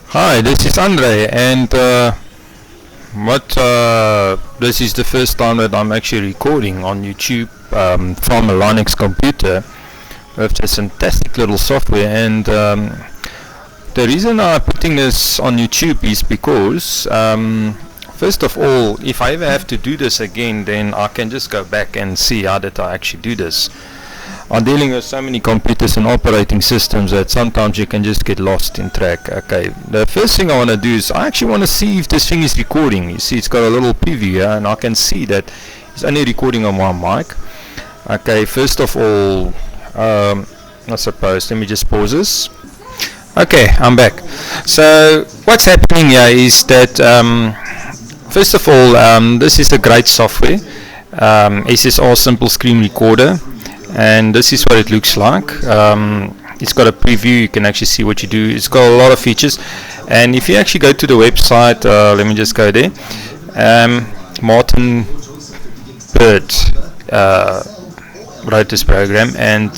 Hi, this is Andre, and this is the first time that I'm actually recording on YouTube from a Linux computer with this fantastic little software. And the reason I'm putting this on YouTube is because, first of all, if I ever have to do this again, then I can just go back and see how did I actually do this. I'm dealing with so many computers and operating systems that sometimes you can just get lost in track. Okay, the first thing I want to do is I actually want to see if this thing is recording. You see, it's got a little preview here, and I can see that it's only recording on one mic. Okay, first of all, I suppose, let me just pause this. Okay, I'm back. So what's happening here is that first of all, this is a great software, SSR simple screen recorder. And this is what it looks like. It's got a preview, you can actually see what you do. It's got a lot of features, and if you actually go to the website, let me just go there. Martin Bird wrote this program, and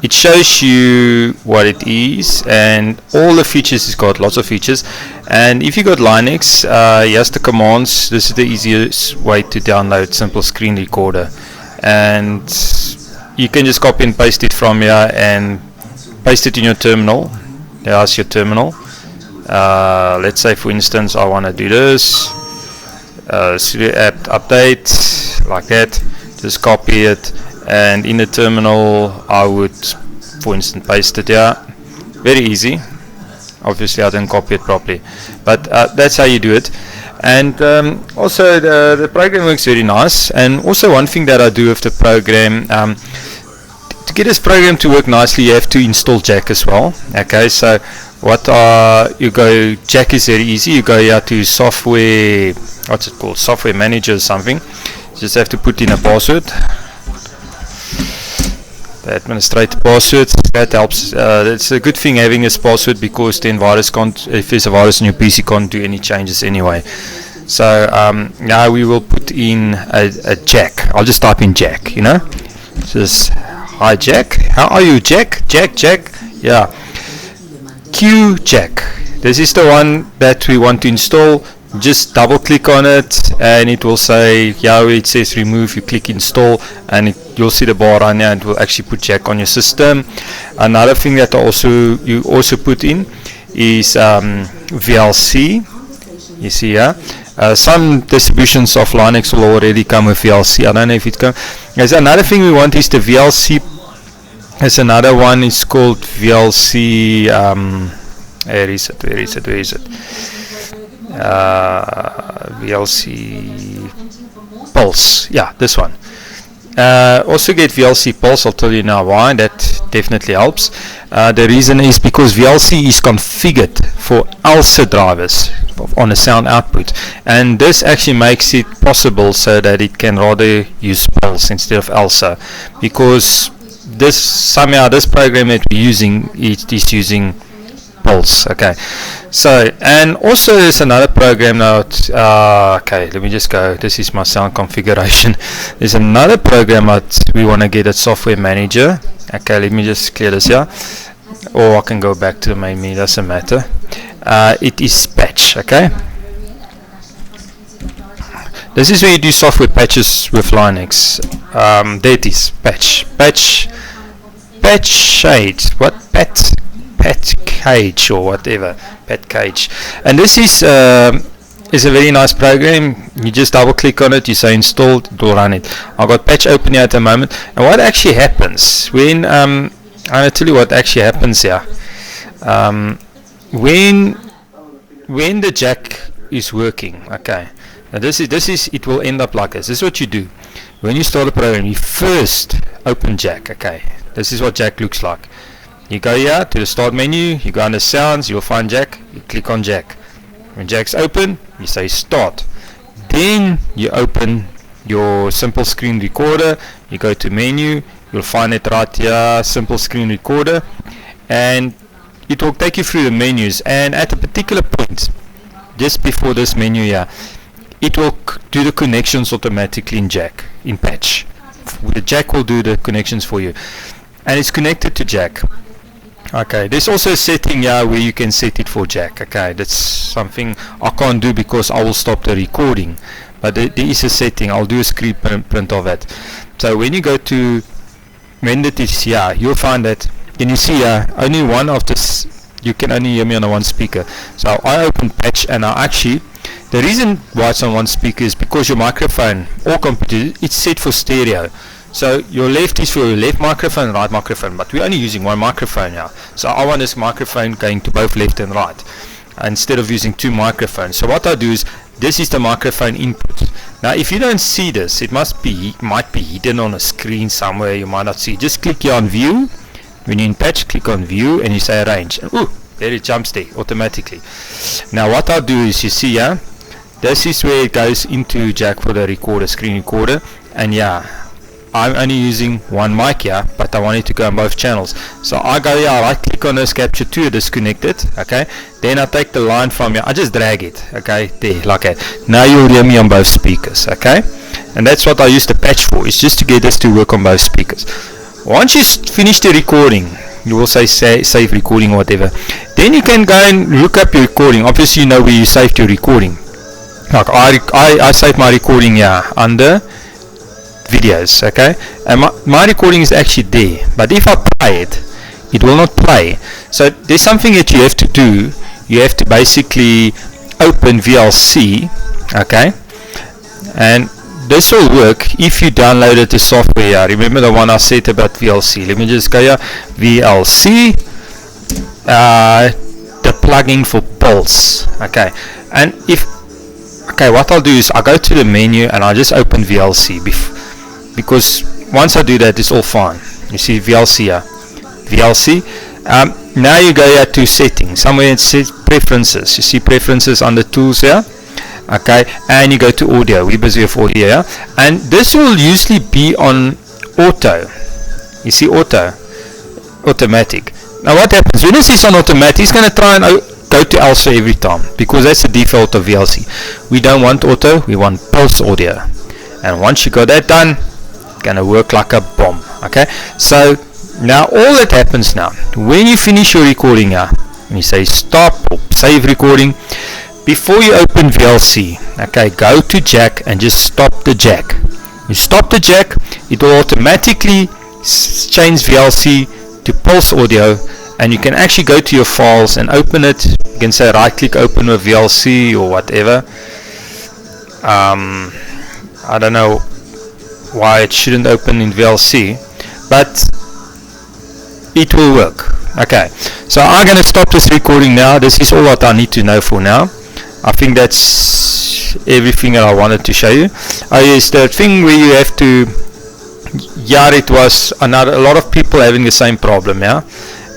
it shows you what it is and all the features. It's got lots of features, and if you got Linux, here's the commands. This is the easiest way to download simple screen recorder, and you can just copy and paste it from here and paste it in your terminal. There's your terminal. Let's say, for instance, I want to do this. Sudo apt update, like that. Just copy it, and in the terminal, I would, for instance, paste it here. Very easy. Obviously, I didn't copy it properly, but that's how you do it. And also the program works very nice. And also one thing that I do with the program, to get this program to work nicely, you have to install Jack as well. Okay, so Jack is very easy. You go here to software, what's it called, software manager or something. You just have to put in a password, the administrator password. That helps. It's a good thing having this password, because then if there's a virus on your PC, can't do any changes anyway. So now we will put in a Jack. I'll just type in Jack, just hi Jack, how are you Jack? Jack, yeah, Q Jack. This is the one that we want to install. Just double click on it, and it will say, it says remove. You click install, and you'll see the bar on there, and it will actually put Jack on your system. Another thing that you also put in is VLC. You see here, some distributions of Linux will already come with VLC. I don't know if it comes. There's another thing we want is the VLC. There's another one. It's called VLC. Where is it? VLC Pulse. Yeah, this one. Also get VLC Pulse. I'll tell you now why. That definitely helps. The reason is because VLC is configured for ELSA drivers on a sound output, and this actually makes it possible so that it can rather use Pulse instead of ELSA, because this program that we're using is using Pulse. Okay, so, and also there's another program now. Okay, let me just go. This is my sound configuration. There's another program that we want to get at Software Manager. Okay, let me just clear this here, or I can go back to the main menu. Doesn't matter. It is Patch. Okay, this is where you do software patches with Linux. There it is. Patchage. What? Patchage or whatever. Patchage. And this is a very nice program. You just double click on it, you say install, it will run it. I've got Patch open here at the moment, and what actually happens when I'm going to tell you what actually happens here. When the Jack is working, okay, now this is it will end up like this. This is what you do when you start a program. You first open Jack. Okay, this is what Jack looks like. You go here to the start menu, you go under sounds, you'll find Jack, you click on Jack. When Jack's open, you say start. Then you open your simple screen recorder, you go to menu, you'll find it right here, simple screen recorder, and it will take you through the menus, and at a particular point, just before this menu here, it will do the connections automatically in Jack, in Patch. The Jack will do the connections for you, and it's connected to Jack. Okay, there's also a setting here where you can set it for Jack. Okay, that's something I can't do because I will stop the recording, but there is a setting. I'll do a screen print of it. So when you go to when it is here, you'll find that, can you see here, only one of this, you can only hear me on a one speaker. So I open patch, and I actually, the reason why it's on one speaker is because your microphone or computer, it's set for stereo. So your left is for your left microphone, right microphone, but we're only using one microphone now. So I want this microphone going to both left and right instead of using two microphones. So what I do is, this is the microphone input. Now if you don't see this, it might be hidden on a screen somewhere, you might not see. Just click here on view. When you're in patch, click on view and you say arrange. And ooh, there it jumps there automatically. Now what I'll do is, you see here, this is where it goes into Jack for the recorder, screen recorder, and yeah, I'm only using one mic here, but I want it to go on both channels. So I go here, I right click on this, capture to disconnected, okay, then I take the line from here, I just drag it, okay, there, like that. Now you'll hear me on both speakers, okay, and that's what I use the patch for, is just to get this to work on both speakers. Once you finish the recording, you will say save recording or whatever, then you can go and look up your recording. Obviously you know where you saved your recording. Like I saved my recording here under videos, okay, and my recording is actually there, but if I play it, it will not play. So there's something that you have to do. You have to basically open VLC, okay, and this will work if you downloaded the software. Remember the one I said about VLC? Let me just go here, VLC, the plugin for Pulse, okay, and okay, what I'll do is I'll go to the menu and I'll just open VLC because once I do that, it's all fine. You see VLC here, VLC. Now you go here to settings, somewhere it says preferences. You see preferences under tools here, okay, and you go to audio. We're busy with audio here, and this will usually be on auto. You see auto, automatic. Now what happens when this is on automatic? It's going to try and go to also every time, because that's the default of VLC. We don't want auto, we want pulse audio, and once you got that done, it's gonna work like a bomb. Okay, so now all that happens now, when you finish your recording here, when you say stop or save recording, before you open VLC, okay, go to Jack and just stop the Jack. You stop the Jack, it will automatically change VLC to pulse audio, and you can actually go to your files and open it. You can say right click open with VLC or whatever. I don't know why it shouldn't open in VLC, but it will work. Okay, so I'm going to stop this recording now. This is all what I need to know for now. I think that's everything that I wanted to show you. Oh yes, the thing where you have to, yeah, it was a lot of people having the same problem, yeah.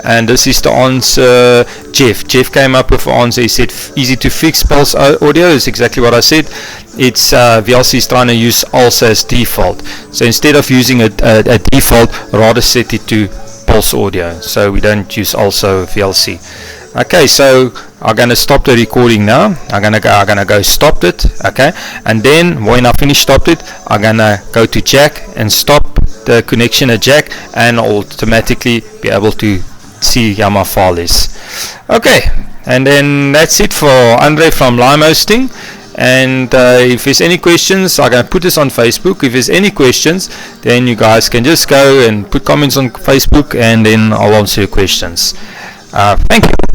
And this is the answer. Jeff came up with the answer. He said easy to fix pulse audio. Is exactly what I said. It's VLC is trying to use also as default. So instead of using a default, rather set it to pulse audio. So we don't use also VLC. Okay, so I'm gonna stop the recording now. I'm gonna go stop it. Okay, and then when I finish stopped it, I'm gonna go to Jack and stop the connection at Jack, and automatically be able to see how my file is. Okay, and then that's it for Andre from Lime Hosting. And if there's any questions, I'm going to put this on Facebook. If there's any questions, then you guys can just go and put comments on Facebook, and then I'll answer your questions. Thank you.